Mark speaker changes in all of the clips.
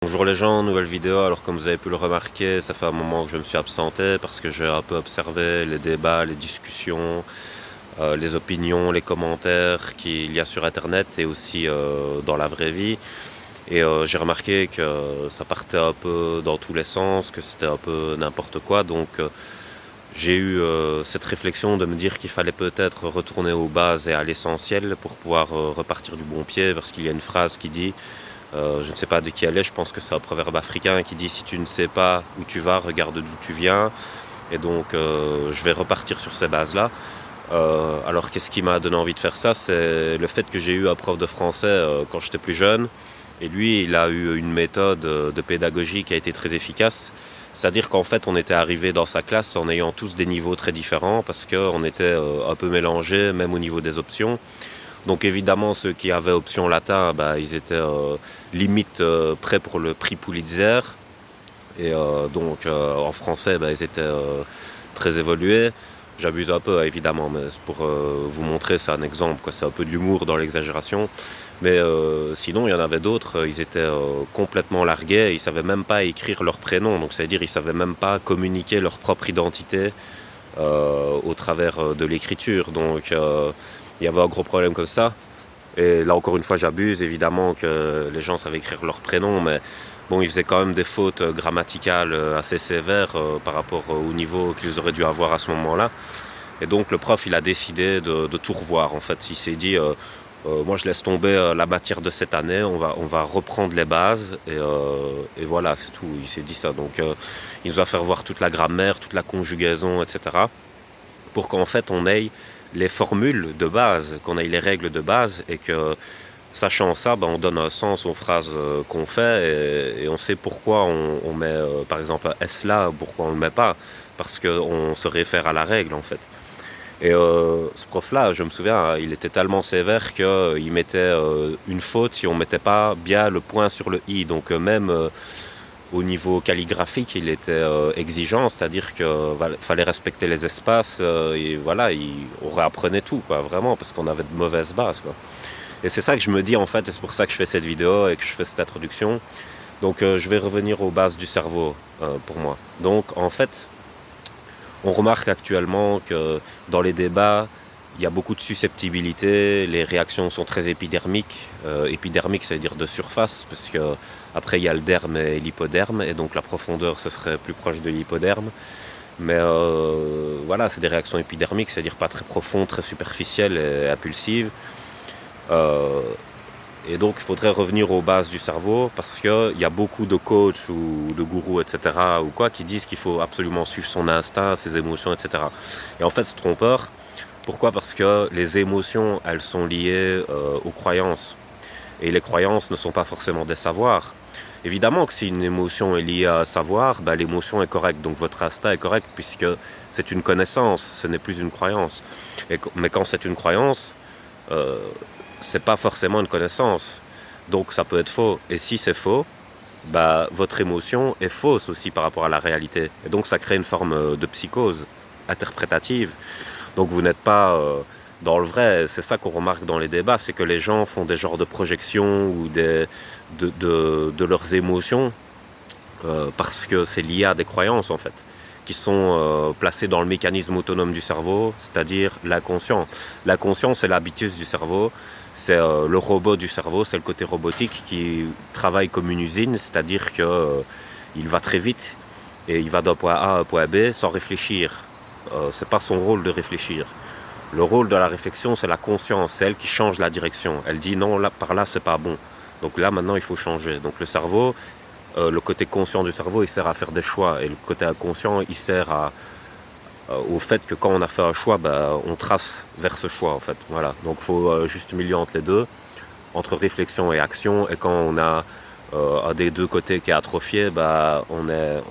Speaker 1: Bonjour les gens, nouvelle vidéo. Alors comme vous avez pu le remarquer, ça fait un moment que je me suis absenté parce que j'ai un peu observé les débats, les discussions, les opinions, les commentaires qu'il y a sur internet et aussi dans la vraie vie. Et j'ai remarqué que ça partait un peu dans tous les sens, que c'était un peu n'importe quoi. Donc j'ai eu cette réflexion de me dire qu'il fallait peut-être retourner aux bases et à l'essentiel pour pouvoir repartir du bon pied, parce qu'il y a une phrase qui dit je ne sais pas de qui elle est, je pense que c'est un proverbe africain qui dit si tu ne sais pas où tu vas, regarde d'où tu viens. Et donc je vais repartir sur ces bases-là. Alors qu'est-ce qui m'a donné envie de faire ça? C'est le fait que j'ai eu un prof de français quand j'étais plus jeune. Et lui, il a eu une méthode de pédagogie qui a été très efficace. C'est-à-dire qu'en fait, on était arrivé dans sa classe en ayant tous des niveaux très différents parce qu'on était un peu mélangés, même au niveau des options. Donc évidemment, ceux qui avaient option latin, ils étaient limite prêts pour le prix Pulitzer. Et donc en français, ils étaient très évolués. J'abuse un peu évidemment, mais c'est pour vous montrer, c'est un exemple, quoi. C'est un peu de l'humour dans l'exagération. Mais sinon, il y en avait d'autres, ils étaient complètement largués, ils ne savaient même pas écrire leur prénom. Donc c'est-à-dire ils ne savaient même pas communiquer leur propre identité au travers de l'écriture. Donc il y avait un gros problème comme ça. Et là encore une fois j'abuse, évidemment que les gens savaient écrire leur prénom, mais bon, ils faisaient quand même des fautes grammaticales assez sévères par rapport au niveau qu'ils auraient dû avoir à ce moment-là. Et donc le prof il a décidé de tout revoir en fait. Il s'est dit moi je laisse tomber la matière de cette année, on va reprendre les bases et voilà, c'est tout. Il s'est dit ça. Donc il nous a fait revoir toute la grammaire, toute la conjugaison, etc. pour qu'en fait on ait les formules de base, qu'on ait les règles de base et que, sachant ça, on donne un sens aux phrases qu'on fait et on sait pourquoi on met par exemple un S là, pourquoi on ne le met pas, parce qu'on se réfère à la règle en fait. Et ce prof-là, je me souviens, il était tellement sévère qu'il mettait une faute si on ne mettait pas bien le point sur le i. Donc même au niveau calligraphique, il était exigeant, c'est-à-dire qu'il fallait respecter les espaces et voilà, on réapprenait tout, quoi, vraiment, parce qu'on avait de mauvaises bases, quoi. Et c'est ça que je me dis en fait, et c'est pour ça que je fais cette vidéo et que je fais cette introduction. Donc je vais revenir aux bases du cerveau pour moi. Donc en fait, on remarque actuellement que dans les débats, il y a beaucoup de susceptibilité, les réactions sont très épidermiques. Épidermique, ça veut dire de surface, parce que après il y a le derme et l'hypoderme, et donc la profondeur, ce serait plus proche de l'hypoderme. Mais voilà, c'est des réactions épidermiques, c'est-à-dire pas très profondes, très superficielles et impulsives. Et donc il faudrait revenir aux bases du cerveau parce qu'il y a beaucoup de coachs ou de gourous, etc. ou quoi, qui disent qu'il faut absolument suivre son instinct, ses émotions, etc. Et en fait c'est trompeur. Pourquoi? Parce que les émotions, elles sont liées aux croyances. Et les croyances ne sont pas forcément des savoirs. Évidemment que si une émotion est liée à un savoir, l'émotion est correcte. Donc votre instinct est correct puisque c'est une connaissance, ce n'est plus une croyance. Mais quand c'est une croyance, c'est pas forcément une connaissance. Donc ça peut être faux. Et si c'est faux, votre émotion est fausse aussi par rapport à la réalité. Et donc ça crée une forme de psychose interprétative. Donc vous n'êtes pas dans le vrai. C'est ça qu'on remarque dans les débats, c'est que les gens font des genres de projections ou de leurs émotions parce que c'est lié à des croyances en fait, qui sont placées dans le mécanisme autonome du cerveau, c'est-à-dire l'inconscient. L'inconscient, c'est l'habitus du cerveau, c'est le robot du cerveau, c'est le côté robotique qui travaille comme une usine, c'est-à-dire qu'il va très vite et il va d'un point A à un point B sans réfléchir. C'est pas son rôle de réfléchir. Le rôle de la réflexion, c'est la conscience, c'est elle qui change la direction. Elle dit non, là, par là, c'est pas bon. Donc là, maintenant, il faut changer. Donc le cerveau, le côté conscient du cerveau, il sert à faire des choix. Et le côté inconscient, il sert au fait que quand on a fait un choix, on trace vers ce choix, en fait. Voilà. Donc il faut juste milieu entre les deux, entre réflexion et action. Et quand on a un des deux côtés qui est atrophié, on est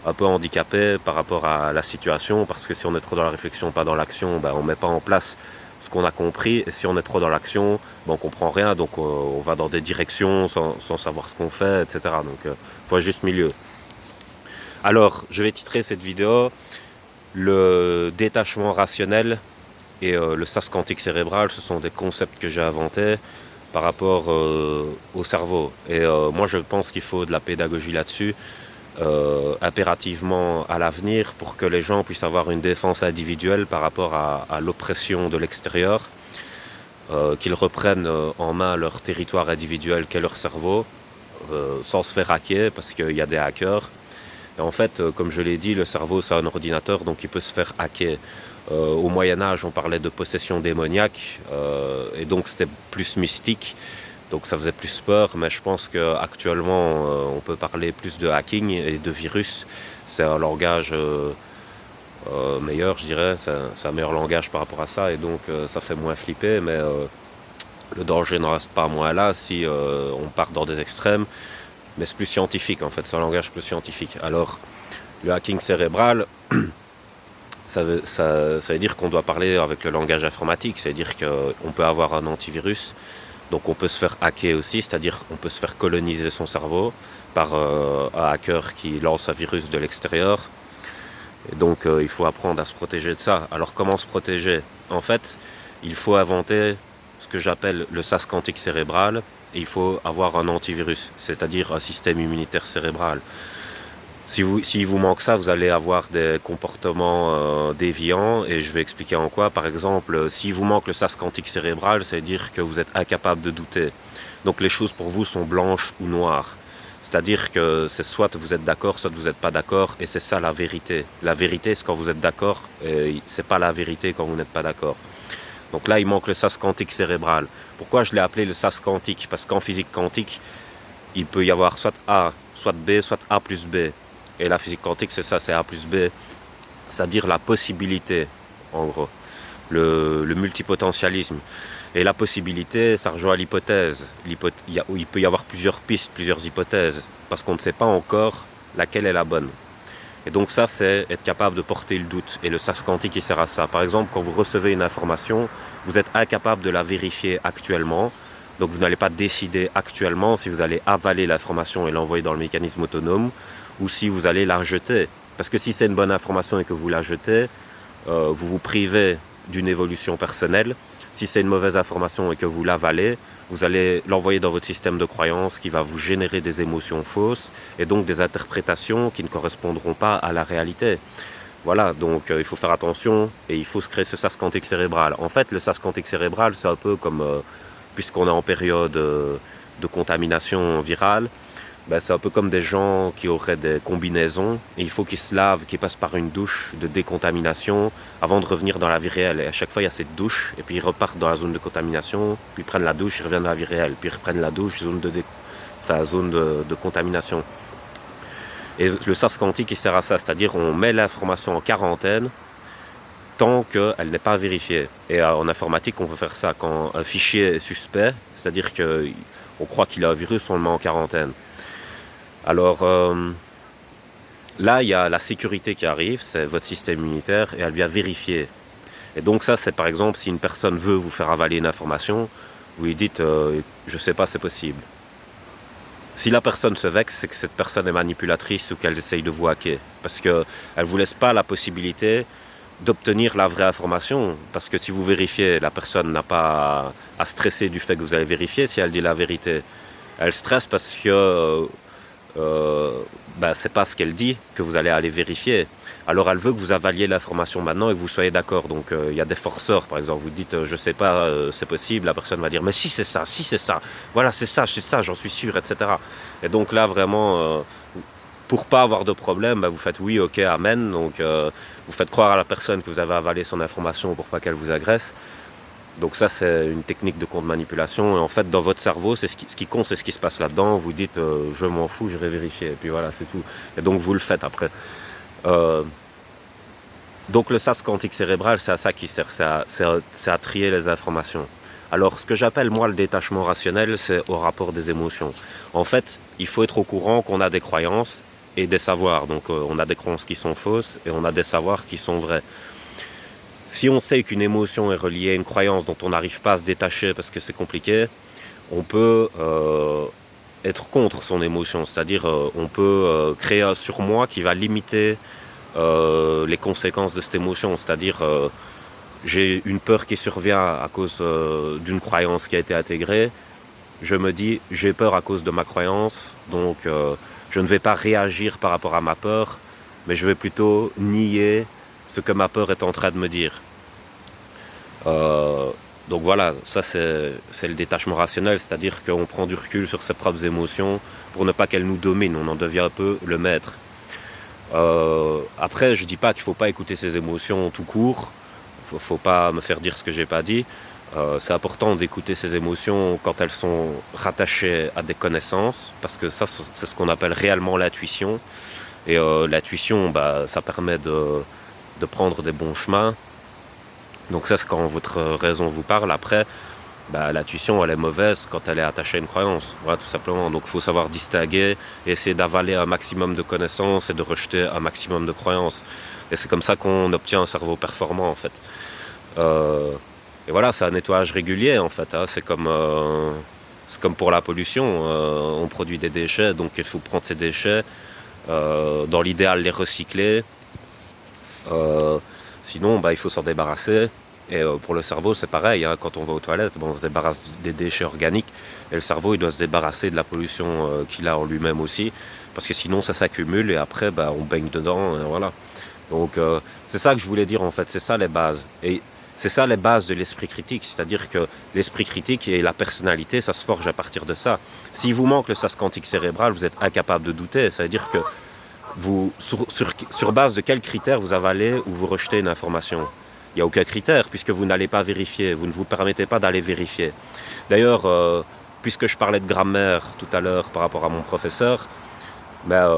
Speaker 1: un peu handicapé par rapport à la situation, parce que si on est trop dans la réflexion, pas dans l'action, on ne met pas en place ce qu'on a compris, et si on est trop dans l'action, on ne comprend rien, donc on va dans des directions sans savoir ce qu'on fait, etc. Donc il faut un juste milieu. Alors, je vais titrer cette vidéo « Le détachement rationnel et le sas quantique cérébral », ce sont des concepts que j'ai inventés, par rapport au cerveau. Et moi je pense qu'il faut de la pédagogie là-dessus, impérativement à l'avenir, pour que les gens puissent avoir une défense individuelle par rapport à l'oppression de l'extérieur, qu'ils reprennent en main leur territoire individuel qu'est leur cerveau, sans se faire hacker, parce qu'il y a des hackers. Et en fait, comme je l'ai dit, le cerveau c'est un ordinateur, donc il peut se faire hacker. Au Moyen-Âge, on parlait de possession démoniaque, et donc c'était plus mystique, donc ça faisait plus peur, mais je pense qu'actuellement, on peut parler plus de hacking et de virus. C'est un langage meilleur, je dirais, c'est un meilleur langage par rapport à ça, et donc ça fait moins flipper, mais le danger n'en reste pas moins là si on part dans des extrêmes, mais c'est plus scientifique en fait, c'est un langage plus scientifique. Alors, le hacking cérébral, ça veut dire qu'on doit parler avec le langage informatique, c'est-à-dire qu'on peut avoir un antivirus, donc on peut se faire hacker aussi, c'est-à-dire qu'on peut se faire coloniser son cerveau par un hacker qui lance un virus de l'extérieur. Et donc il faut apprendre à se protéger de ça. Alors comment se protéger? En fait, il faut inventer ce que j'appelle le sas quantique cérébral, et il faut avoir un antivirus, c'est-à-dire un système immunitaire cérébral. S'il vous manque ça, vous allez avoir des comportements déviants, et je vais expliquer en quoi. Par exemple, s'il vous manque le sas quantique cérébral, c'est-à-dire que vous êtes incapable de douter. Donc les choses pour vous sont blanches ou noires. C'est-à-dire que c'est soit vous êtes d'accord, soit vous n'êtes pas d'accord, et c'est ça la vérité. La vérité, c'est quand vous êtes d'accord, et c'est pas la vérité quand vous n'êtes pas d'accord. Donc là, il manque le sas quantique cérébral. Pourquoi je l'ai appelé le sas quantique? Parce qu'en physique quantique, il peut y avoir soit A, soit B, soit A plus B. Et la physique quantique, c'est ça, c'est A plus B, c'est-à-dire la possibilité, en gros, le multipotentialisme. Et la possibilité, ça rejoint l'hypothèse. Il peut y avoir plusieurs pistes, plusieurs hypothèses, parce qu'on ne sait pas encore laquelle est la bonne. Et donc ça, c'est être capable de porter le doute. Et le sas quantique, il sert à ça. Par exemple, quand vous recevez une information, vous êtes incapable de la vérifier actuellement. Donc vous n'allez pas décider actuellement si vous allez avaler l'information et l'envoyer dans le mécanisme autonome, ou si vous allez la jeter. Parce que si c'est une bonne information et que vous la jetez, vous vous privez d'une évolution personnelle. Si c'est une mauvaise information et que vous l'avalez, vous allez l'envoyer dans votre système de croyance qui va vous générer des émotions fausses et donc des interprétations qui ne correspondront pas à la réalité. Voilà, donc il faut faire attention et il faut se créer ce sas quantique cérébral. En fait, le sas quantique cérébral, c'est un peu comme, puisqu'on est en période de contamination virale, ben, c'est un peu comme des gens qui auraient des combinaisons et il faut qu'ils se lavent, qu'ils passent par une douche de décontamination avant de revenir dans la vie réelle. Et à chaque fois, il y a cette douche et puis ils repartent dans la zone de contamination, puis ils prennent la douche, ils reviennent dans la vie réelle, puis ils reprennent la douche, zone de contamination. Et le sas quantique, il sert à ça, c'est-à-dire on met l'information en quarantaine tant qu'elle n'est pas vérifiée. Et en informatique, on peut faire ça quand un fichier est suspect, c'est-à-dire qu'on croit qu'il a un virus, on le met en quarantaine. Alors là, il y a la sécurité qui arrive, c'est votre système immunitaire, et elle vient vérifier. Et donc ça, c'est par exemple, si une personne veut vous faire avaler une information, vous lui dites je sais pas, c'est possible. Si la personne se vexe, c'est que cette personne est manipulatrice ou qu'elle essaye de vous hacker. Parce qu'elle ne vous laisse pas la possibilité d'obtenir la vraie information. Parce que si vous vérifiez, la personne n'a pas à stresser du fait que vous allez vérifier si elle dit la vérité. Elle stresse parce que c'est pas ce qu'elle dit que vous allez aller vérifier. Alors elle veut que vous avaliez l'information maintenant et que vous soyez d'accord. Donc il y a des forceurs, par exemple, vous dites je sais pas, c'est possible, la personne va dire mais si c'est ça, voilà c'est ça, j'en suis sûr, etc. Et donc là vraiment pour pas avoir de problème, vous faites oui, ok, amen. Donc vous faites croire à la personne que vous avez avalé son information pour pas qu'elle vous agresse. Donc ça, c'est une technique de contre-manipulation. Et en fait, dans votre cerveau, c'est ce qui compte, c'est ce qui se passe là-dedans. Vous dites, je m'en fous, je vais vérifier. Et puis voilà, c'est tout. Et donc, vous le faites après. Donc le sas quantique cérébral, c'est à ça qu'il sert. C'est à trier les informations. Alors, ce que j'appelle, moi, le détachement rationnel, c'est au rapport des émotions. En fait, il faut être au courant qu'on a des croyances et des savoirs. Donc, on a des croyances qui sont fausses et on a des savoirs qui sont vrais. Si on sait qu'une émotion est reliée à une croyance dont on n'arrive pas à se détacher parce que c'est compliqué, on peut être contre son émotion. C'est-à-dire on peut créer un surmoi qui va limiter les conséquences de cette émotion. C'est-à-dire j'ai une peur qui survient à cause d'une croyance qui a été intégrée. je me dis j'ai peur à cause de ma croyance, donc je ne vais pas réagir par rapport à ma peur, mais je vais plutôt nier ce que ma peur est en train de me dire. Euh, donc voilà, ça c'est le détachement rationnel, c'est-à-dire qu'on prend du recul sur ses propres émotions pour ne pas qu'elles nous dominent, on en devient un peu le maître. Après, je dis pas qu'il faut pas écouter ses émotions tout court, faut pas me faire dire ce que j'ai pas dit. C'est important d'écouter ses émotions quand elles sont rattachées à des connaissances, parce que ça c'est ce qu'on appelle réellement l'intuition. Et l'intuition, bah, ça permet de prendre des bons chemins. Donc ça c'est quand votre raison vous parle. Après, bah, l'intuition elle est mauvaise quand elle est attachée à une croyance. Voilà, tout simplement. Donc il faut savoir distinguer et essayer d'avaler un maximum de connaissances et de rejeter un maximum de croyances. Et c'est comme ça qu'on obtient un cerveau performant en fait. Euh, et voilà, c'est un nettoyage régulier en fait. Hein. C'est comme pour la pollution. On produit des déchets, donc il faut prendre ces déchets, dans l'idéal les recycler. Euh, Sinon, bah, il faut s'en débarrasser. Et pour le cerveau, c'est pareil. Hein. Quand on va aux toilettes, bon, on se débarrasse des déchets organiques. Et le cerveau, il doit se débarrasser de la pollution qu'il a en lui-même aussi. Parce que sinon, ça s'accumule et après, bah, on baigne dedans. Et voilà. Donc, c'est ça que je voulais dire en fait. C'est ça les bases. Et c'est ça les bases de l'esprit critique. C'est-à-dire que l'esprit critique et la personnalité, ça se forge à partir de ça. S'il vous manque le sas quantique cérébral, vous êtes incapable de douter. Ça veut dire que sur base de quels critères vous avalez ou vous rejetez une information? Il n'y a aucun critère puisque vous n'allez pas vérifier, vous ne vous permettez pas d'aller vérifier. D'ailleurs, puisque je parlais de grammaire tout à l'heure par rapport à mon professeur, ben,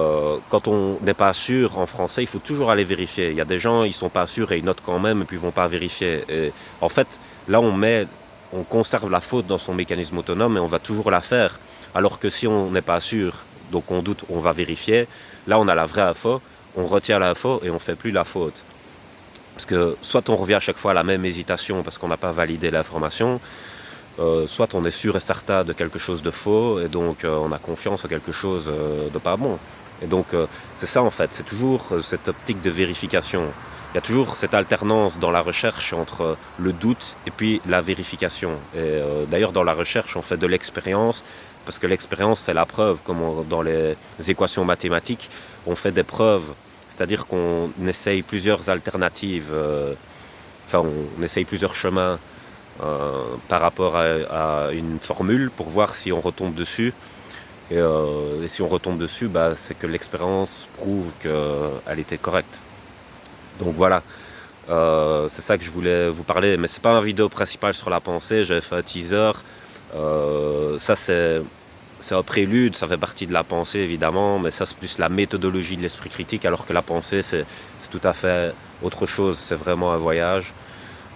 Speaker 1: quand on n'est pas sûr en français, il faut toujours aller vérifier. Il y a des gens, ils sont pas sûrs et ils notent quand même et puis ils vont pas vérifier. Et en fait, là on conserve la faute dans son mécanisme autonome et on va toujours la faire. Alors que si on n'est pas sûr, donc on doute, on va vérifier. Là, on a la vraie info, on retient l'info et on fait plus la faute. Parce que soit on revient à chaque fois à la même hésitation parce qu'on n'a pas validé l'information, soit on est sûr et certain de quelque chose de faux et donc on a confiance en quelque chose de pas bon. Et donc c'est ça en fait, c'est toujours cette optique de vérification. Il y a toujours cette alternance dans la recherche entre le doute et puis la vérification. Et d'ailleurs dans la recherche on fait de l'expérience, parce que l'expérience c'est la preuve, comme dans les équations mathématiques, on fait des preuves, c'est-à-dire qu'on essaye plusieurs alternatives, on essaye plusieurs chemins par rapport à une formule pour voir si on retombe dessus. Et si on retombe dessus, bah, c'est que l'expérience prouve qu'elle était correcte. Donc voilà, c'est ça que je voulais vous parler. Mais c'est pas une vidéo principale sur la pensée, j'avais fait un teaser. Ça c'est un prélude, ça fait partie de la pensée évidemment, mais ça c'est plus la méthodologie de l'esprit critique, alors que la pensée c'est tout à fait autre chose, c'est vraiment un voyage.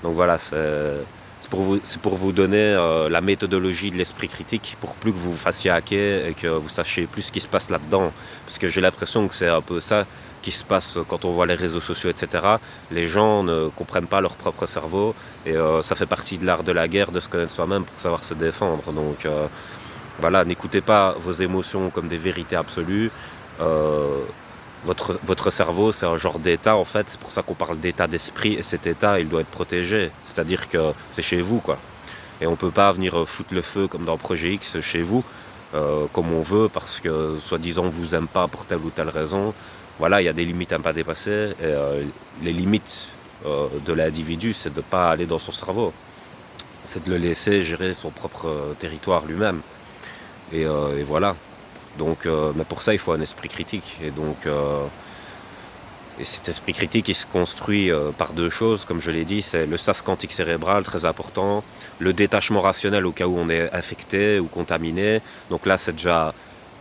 Speaker 1: Donc voilà, c'est pour vous donner la méthodologie de l'esprit critique, pour plus que vous vous fassiez hacker et que vous sachiez plus ce qui se passe là-dedans. Parce que j'ai l'impression que c'est un peu ça qui se passe quand on voit les réseaux sociaux, etc. Les gens ne comprennent pas leur propre cerveau et ça fait partie de l'art de la guerre de se connaître soi-même pour savoir se défendre. Donc voilà, n'écoutez pas vos émotions comme des vérités absolues. Votre cerveau, c'est un genre d'état en fait, c'est pour ça qu'on parle d'état d'esprit, et cet état, il doit être protégé, c'est-à-dire que c'est chez vous, quoi. Et on peut pas venir foutre le feu comme dans Projet X chez vous, comme on veut, parce que soi-disant on vous aime pas pour telle ou telle raison. Voilà, il y a des limites à ne pas dépasser, et les limites de l'individu, c'est de ne pas aller dans son cerveau, c'est de le laisser gérer son propre territoire lui-même. Et voilà. Donc, mais pour ça, il faut un esprit critique. Et cet esprit critique, il se construit par deux choses, comme je l'ai dit, c'est le sas quantique cérébral, très important, le détachement rationnel au cas où on est infecté ou contaminé. Donc là, c'est déjà,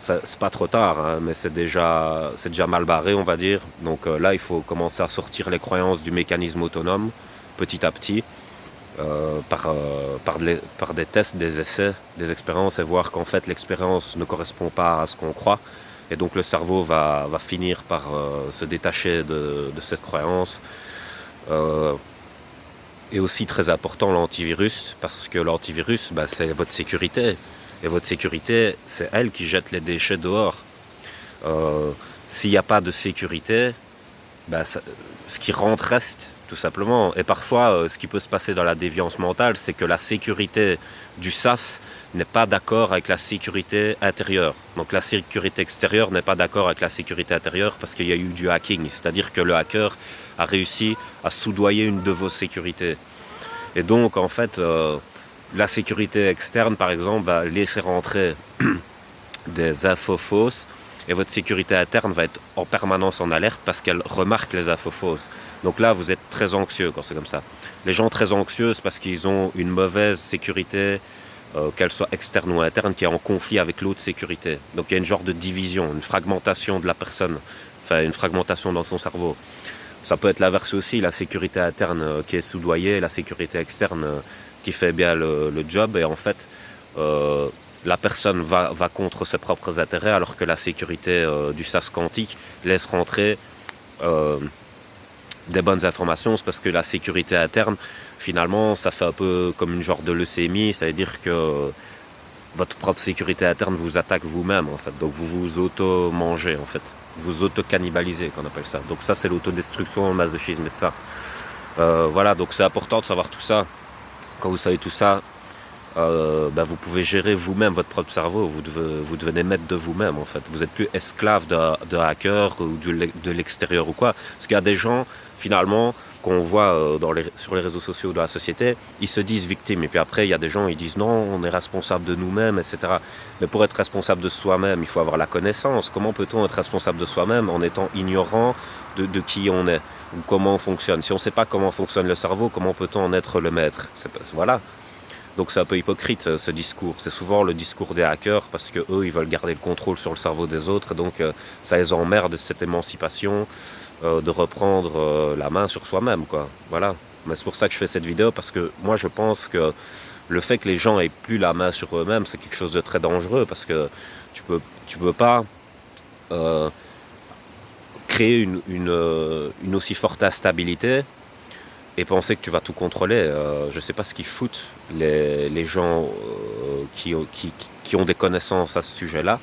Speaker 1: c'est pas trop tard, hein, mais c'est déjà mal barré, on va dire. Donc là, il faut commencer à sortir les croyances du mécanisme autonome, petit à petit. Par des tests, des essais, des expériences, et voir qu'en fait l'expérience ne correspond pas à ce qu'on croit. Et donc le cerveau va finir par se détacher de cette croyance. Et aussi très important, l'antivirus, parce que l'antivirus, bah, c'est votre sécurité. Et votre sécurité, c'est elle qui jette les déchets dehors. S'il n'y a pas de sécurité, bah, ce qui rentre reste, tout simplement. Et parfois, ce qui peut se passer dans la déviance mentale, c'est que la sécurité du sas n'est pas d'accord avec la sécurité intérieure. Donc la sécurité extérieure n'est pas d'accord avec la sécurité intérieure parce qu'il y a eu du hacking. C'est-à-dire que le hacker a réussi à soudoyer une de vos sécurités. Et donc, en fait, la sécurité externe, par exemple, va laisser rentrer des infos fausses et votre sécurité interne va être en permanence en alerte parce qu'elle remarque les infos fausses. Donc là, vous êtes très anxieux quand c'est comme ça. Les gens très anxieux, c'est parce qu'ils ont une mauvaise sécurité, qu'elle soit externe ou interne, qui est en conflit avec l'autre sécurité. Donc il y a une genre de division, une fragmentation de la personne, enfin une fragmentation dans son cerveau. Ça peut être l'inverse aussi, la sécurité interne qui est soudoyée, la sécurité externe qui fait bien le job. Et en fait, la personne va contre ses propres intérêts alors que la sécurité du SAS quantique laisse rentrer des bonnes informations. C'est parce que la sécurité interne, finalement, ça fait un peu comme une genre de leucémie. Ça veut dire que votre propre sécurité interne vous attaque vous-même, en fait. Donc vous vous auto-mangez, en fait. Vous auto-cannibalisez, qu'on appelle ça. Donc ça, c'est l'autodestruction, le masochisme et tout ça. Voilà, donc c'est important de savoir tout ça. Quand vous savez tout ça, vous pouvez gérer vous-même votre propre cerveau. Vous devenez maître de vous-même, en fait. Vous n'êtes plus esclave de hackers ou de l'extérieur ou quoi. Parce qu'il y a des gens, finalement, qu'on voit sur les réseaux sociaux de la société, ils se disent victimes. Et puis après, il y a des gens, ils disent non, on est responsable de nous-mêmes, etc. Mais pour être responsable de soi-même, il faut avoir la connaissance. Comment peut-on être responsable de soi-même en étant ignorant de qui on est ou comment on fonctionne? Si on ne sait pas comment fonctionne le cerveau, comment peut-on en être le maître? Voilà. Donc c'est un peu hypocrite ce discours. C'est souvent le discours des hackers parce que eux ils veulent garder le contrôle sur le cerveau des autres. Et donc ça les emmerde cette émancipation de reprendre la main sur soi-même, quoi. Voilà. Mais c'est pour ça que je fais cette vidéo parce que moi je pense que le fait que les gens aient plus la main sur eux-mêmes, c'est quelque chose de très dangereux parce que tu peux pas créer une aussi forte instabilité et penser que tu vas tout contrôler. Je ne sais pas ce qu'ils foutent les gens qui ont des connaissances à ce sujet-là.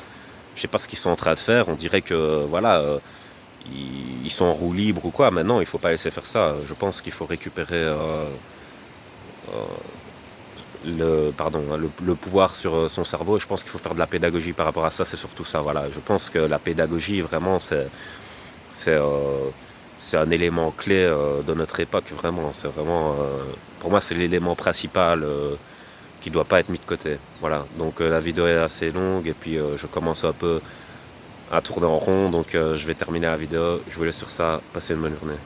Speaker 1: Je ne sais pas ce qu'ils sont en train de faire. On dirait que voilà, ils sont en roue libre ou quoi. Mais non, il ne faut pas laisser faire ça. Je pense qu'il faut récupérer le pouvoir sur son cerveau. Je pense qu'il faut faire de la pédagogie par rapport à ça. C'est surtout ça. Voilà. Je pense que la pédagogie, vraiment, c'est un élément clé de notre époque, vraiment. C'est vraiment, pour moi, c'est l'élément principal qui ne doit pas être mis de côté. Voilà. Donc la vidéo est assez longue et puis je commence un peu à tourner en rond. Donc je vais terminer la vidéo. Je vous laisse sur ça. Passez une bonne journée.